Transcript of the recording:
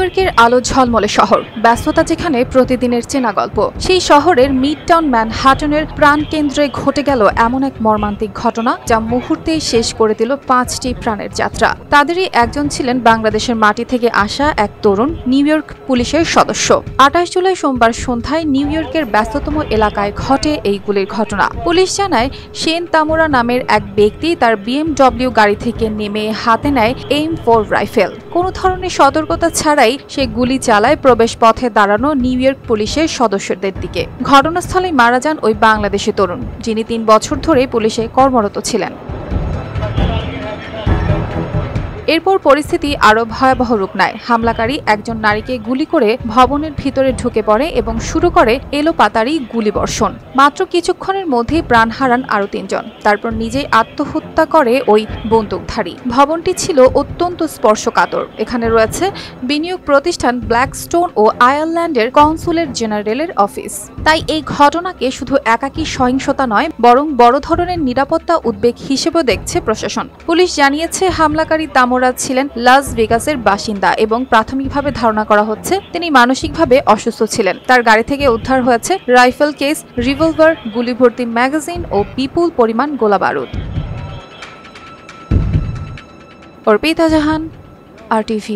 ইয়র্কের আলো ঝলমলে শহর, ব্যস্ততা যেখানে প্রতিদিনের চেনা গল্প। সেই শহরের মিডটাউন ম্যানহাটনের প্রাণকেন্দ্রে ঘটে গেল এমন এক মর্মান্তিক ঘটনা যা মুহূর্তেই শেষ করে দিল 5টি প্রাণের যাত্রা। তাদেরই একজন ছিলেন বাংলাদেশের মাটি থেকে আসা এক তরুণ নিউ ইয়র্ক পুলিশের সদস্য। 28 জুলাই সোমবার সন্ধ্যায় নিউ ইয়র্কের ব্যস্ততম এলাকায় ঘটে এই গুলির ঘটনা। পুলিশ জানায়, শেন তামুরা নামের এক ব্যক্তি তার BMW গাড়ি থেকে নেমে হাতে নেয় M4 রাইফেল। কোনো ধরনের সতর্কতা ছাড়াই সে গুলি চালায় প্রবেশ পথে দাঁড়ানো নিউ ইয়র্ক পুলিশের সদস্যদের দিকে। ঘটনাস্থলেই মারা যান ওই বাংলাদেশি তরুণ, যিনি 3 বছর ধরে পুলিশে কর্মরত ছিলেন। এরপর পরিস্থিতি আরও ভয়াবহ রূপ নেয়। হামলাকারী একজন নারীকে গুলি করে ভবনের ভিতরে ঢুকে পড়ে এবং শুরু করে এলোপাতাড়ি গুলিবর্ষণ। মাত্র কিছুক্ষণের মধ্যেই প্রাণ হারান আরও 3 জন। তারপর নিজেই আত্মহত্যা করে ওই বন্দুকধারী। ভবনটি ছিল অত্যন্ত স্পর্শকাতর। এখানে রয়েছে বিনিয়োগ প্রতিষ্ঠান ব্ল্যাকস্টোন ও আয়ারল্যান্ডের কনসুলেট জেনারেলের অফিস। তাই এই ঘটনাকে শুধু একাকী সহিংসতা নয়, বরং বড় ধরনের নিরাপত্তা উদ্বেগ হিসেবেও দেখছে প্রশাসন। পুলিশ জানিয়েছে, হামলাকারী তামুরা ছিলেন লাস ভেগাসের বাসিন্দা এবং প্রাথমিকভাবে ধারণা করা হচ্ছে তিনি মানসিকভাবে অসুস্থ ছিলেন। তার গাড়ি থেকে উদ্ধার হয়েছে রাইফেল কেস, রিভলভার, গুলিভর্তি ম্যাগাজিন ও বিপুল পরিমাণ গোলাবারুদ। অর্পিতা জাহান, RTV।